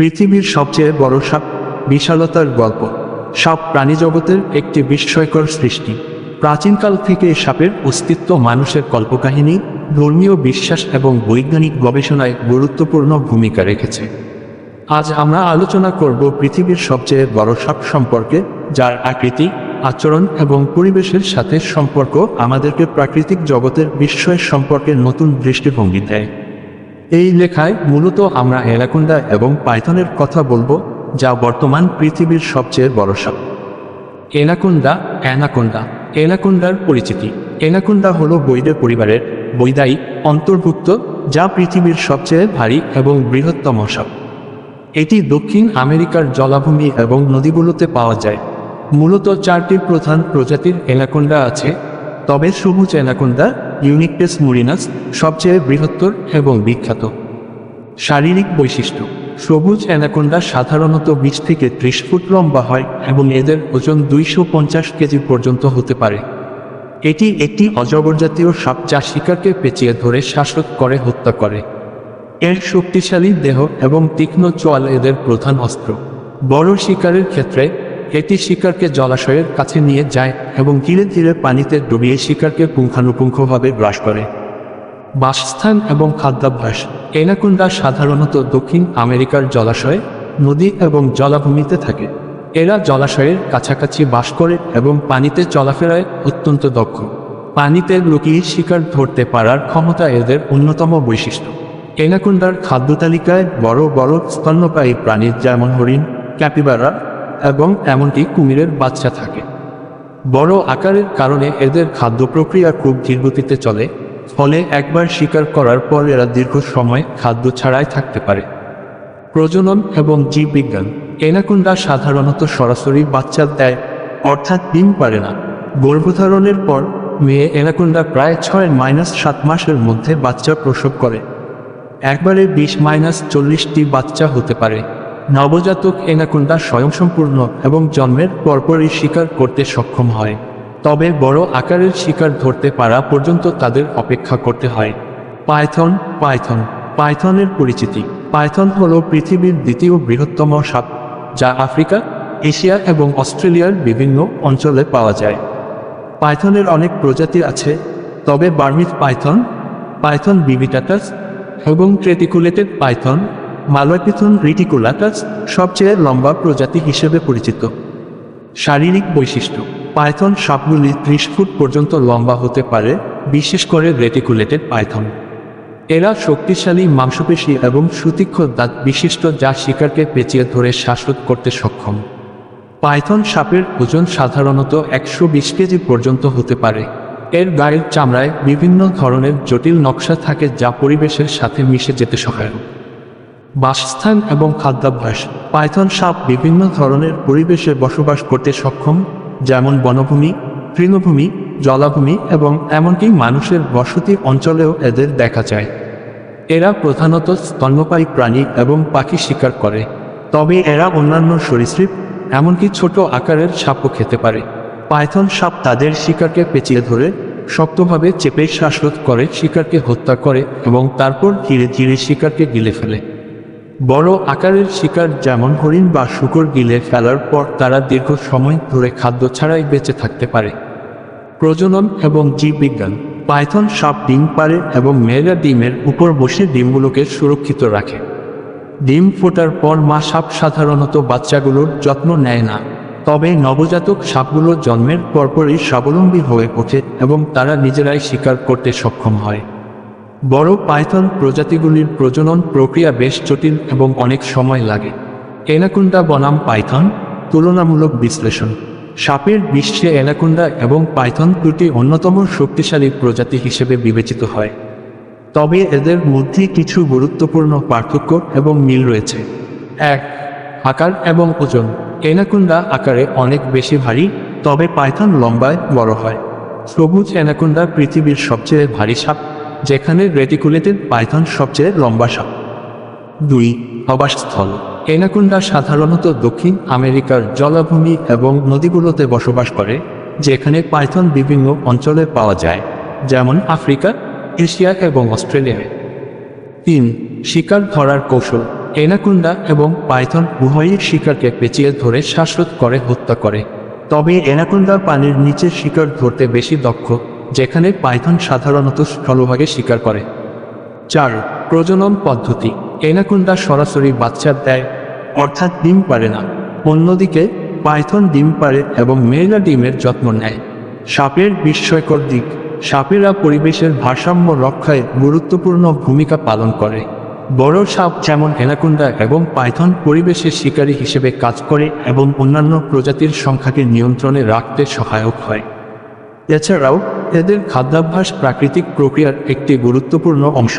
পৃথিবীর সবচেয়ে বড় সাপ, বিশালতার গল্প। সাপ প্রাণীজগতের একটি বিস্ময়কর সৃষ্টি। প্রাচীনকাল থেকে সাপের অস্তিত্ব মানুষের কল্পকাহিনী, ধর্মীয় বিশ্বাস এবং বৈজ্ঞানিক গবেষণায় গুরুত্বপূর্ণ ভূমিকা রেখেছে। আজ আমরা আলোচনা করব পৃথিবীর সবচেয়ে বড় সাপ সম্পর্কে, যার আকৃতি, আচরণ এবং পরিবেশের সাথে সম্পর্ক আমাদেরকে প্রাকৃতিক জগতের বিস্ময় সম্পর্কে নতুন দৃষ্টিভঙ্গি দেয়। এই লেখায় মূলত আমরা অ্যানাকোন্ডা এবং পাইথনের কথা বলবো, যা বর্তমান পৃথিবীর সবচেয়ে বড় সাপ। অ্যানাকোন্ডার পরিচিতি। অ্যানাকোন্ডা হলো বৈডে পরিবারের বৈদায়ী অন্তর্ভুক্ত, যা পৃথিবীর সবচেয়ে ভারী এবং বৃহত্তম সাপ। এটি দক্ষিণ আমেরিকার জলাভূমি এবং নদীগুলোতে পাওয়া যায়। মূলত 4টি প্রধান প্রজাতির অ্যানাকোন্ডা আছে, তবে সবুজ অ্যানাকোন্ডা, ইউনিকটেস মুরিনাস, সবচেয়ে বৃহত্তর এবং বিখ্যাত। শারীরিক বৈশিষ্ট্য। সবুজ অ্যানাকোন্ডা সাধারণত 20 থেকে 30 ফুট লম্বা হয় এবং এদের ওজন 250 কেজি পর্যন্ত হতে পারে। এটি একটি অজগরজাতীয় সাপ যা শিকারকে পেঁচিয়ে ধরে শ্বাসরোধ করে হত্যা করে। এর শক্তিশালী দেহ এবং তীক্ষ্ণ চোয়াল এদের প্রধান অস্ত্র। বড় শিকারের ক্ষেত্রে এটি শিকারকে জলাশয়ের কাছে নিয়ে যায় এবং ধীরে ধীরে পানিতে ডুবিয়ে শিকারকে পুঙ্খানুপুঙ্খভাবে গ্রাস করে। বাসস্থান এবং খাদ্যাভ্যাস। অ্যানাকোন্ডা সাধারণত দক্ষিণ আমেরিকার জলাশয়, নদী এবং জলাভূমিতে থাকে। এরা জলাশয়ের কাছাকাছি বাস করে এবং পানিতে চলাফেরায় অত্যন্ত দক্ষ। পানিতে লুকিয়ে শিকার ধরতে পারার ক্ষমতা এদের অন্যতম বৈশিষ্ট্য। অ্যানাকোন্ডার খাদ্য তালিকায় বড় বড় স্তন্যপায়ী প্রাণী যেমন হরিণ, ক্যাপিবারা এবং এমনকি কুমিরের বাচ্চা থাকে। বড় আকারের কারণে এদের খাদ্য প্রক্রিয়া খুব ধীরগতিতে চলে, ফলে একবার শিকার করার পর এরা দীর্ঘ সময় খাদ্য ছাড়াই থাকতে পারে। প্রজনন এবং জীববিজ্ঞান। অ্যানাকোন্ডা সাধারণত সরাসরি বাচ্চা দেয়, অর্থাৎ ডিম পারে না। গর্ভধারণের পর মেয়ে অ্যানাকোন্ডা প্রায় 6-7 মাসের মধ্যে বাচ্চা প্রসব করে। একবারে 20-40টি বাচ্চা হতে পারে। নবজাতক অ্যানাকোন্ডা স্বয়ংসম্পূর্ণ এবং জন্মের পরপরই শিকার করতে সক্ষম হয়, তবে বড় আকারের শিকার ধরতে পারা পর্যন্ত তাদের অপেক্ষা করতে হয়। পাইথনের পরিচিতি। পাইথন হল পৃথিবীর দ্বিতীয় বৃহত্তম সাপ, যা আফ্রিকা, এশিয়া এবং অস্ট্রেলিয়ার বিভিন্ন অঞ্চলে পাওয়া যায়। পাইথনের অনেক প্রজাতি আছে, তবে বার্মিথ পাইথন, পাইথন বিভিটাটাস এবং ট্রেটিকুলেটেড পাইথন, মালয়পিথন রিটিকুলাটাস সবচেয়ে লম্বা প্রজাতি হিসেবে পরিচিত। শারীরিক বৈশিষ্ট্য। পাইথন সাপগুলি 30 ফুট পর্যন্ত লম্বা হতে পারে, বিশেষ করে রেটিকুলেটেড পাইথন। এরা শক্তিশালী মাংসপেশি এবং সুতীক্ষ্ণ দাঁত বিশিষ্ট, যা শিকারকে পেঁচিয়ে ধরে শ্বাসরোধ করতে সক্ষম। পাইথন সাপের ওজন সাধারণত 120 কেজি পর্যন্ত হতে পারে। এর গায়ের চামড়ায় বিভিন্ন ধরনের জটিল নকশা থাকে, যা পরিবেশের সাথে মিশে যেতে সহায়ক। বাসস্থান এবং খাদ্যাভ্যাস। পাইথন সাপ বিভিন্ন ধরনের পরিবেশে বসবাস করতে সক্ষম, যেমন বনভূমি, তৃণভূমি, জলাভূমি এবং এমনকি মানুষের বসতি অঞ্চলেও এদের দেখা যায়। এরা প্রধানত স্তন্যপায়ী প্রাণী এবং পাখি শিকার করে, তবে এরা অন্যান্য সরীসৃপ, এমনকি ছোট আকারের সাপও খেতে পারে। পাইথন সাপ তাদের শিকারকে পেঁচিয়ে ধরে শক্তভাবে চেপে শ্বাসরোধ করে শিকারকে হত্যা করে এবং তারপর ধীরে ধীরে শিকারকে গিলে ফেলে। বড় আকারের শিকার যেমন হরিণ বা শূকর গিলে ফেলার পর তারা দীর্ঘ সময় ধরে খাদ্য ছাড়াই বেঁচে থাকতে পারে। প্রজনন এবং জীববিজ্ঞান। পাইথন সাপ ডিম পাড়ে এবং মেয়েরা ডিমের উপর বসে ডিমগুলোকে সুরক্ষিত রাখে। ডিম ফোটার পর মা সাপ সাধারণত বাচ্চাগুলোর যত্ন নেয় না, তবে নবজাতক সাপগুলো জন্মের পরপরই স্বাবলম্বী হয়ে ওঠে এবং তারা নিজেরাই শিকার করতে সক্ষম হয়। বড় পাইথন প্রজাতিগুলির প্রজনন প্রক্রিয়া বেশ জটিল এবং অনেক সময় লাগে। অ্যানাকোন্ডা বনাম পাইথন তুলনামূলক বিশ্লেষণ। সাপের বিশ্বে অ্যানাকোন্ডা এবং পাইথন দুটি অন্যতম শক্তিশালী প্রজাতি হিসেবে বিবেচিত হয়, তবে এদের মধ্যে কিছু গুরুত্বপূর্ণ পার্থক্য এবং মিল রয়েছে। 1. আকার এবং ওজন। অ্যানাকোন্ডা আকারে অনেক বেশি ভারী, তবে পাইথন লম্বায় বড় হয়। সবুজ অ্যানাকোন্ডা পৃথিবীর সবচেয়ে ভারী সাপ, যেখানে রেটিকুলেটেড পাইথন সবচেয়ে লম্বা সাপ। 2. আবাসস্থল। অ্যানাকোন্ডা সাধারণত দক্ষিণ আমেরিকার জলাভূমি এবং নদীগুলোতে বসবাস করে, যেখানে পাইথন বিভিন্ন অঞ্চলে পাওয়া যায়, যেমন আফ্রিকা, এশিয়া এবং অস্ট্রেলিয়ায়। 3. শিকার ধরার কৌশল। অ্যানাকোন্ডা এবং পাইথন উভয়ই শিকারকে পেঁচিয়ে ধরে শ্বাসরোধ করে হত্যা করে। তবে অ্যানাকোন্ডা পানির নিচে শিকার ধরতে বেশি দক্ষ, যেখানে পাইথন সাধারণত স্থলভাগে শিকার করে। 4. প্রজনন পদ্ধতি। অ্যানাকোন্ডা সরাসরি বাচ্চা দেয়, অর্থাৎ ডিম পারে না। অন্যদিকে পাইথন ডিম পারে এবং মেয়েরা ডিমের যত্ন নেয়। সাপের বিস্ময়কর দিক। সাপেরা পরিবেশের ভারসাম্য রক্ষায় গুরুত্বপূর্ণ ভূমিকা পালন করে। বড় সাপ যেমন অ্যানাকোন্ডা এবং পাইথন পরিবেশের শিকারী হিসেবে কাজ করে এবং অন্যান্য প্রজাতির সংখ্যাকে নিয়ন্ত্রণে রাখতে সহায়ক হয়। এছাড়াও এদের খাদ্যাভ্যাস প্রাকৃতিক প্রক্রিয়ার একটি গুরুত্বপূর্ণ অংশ।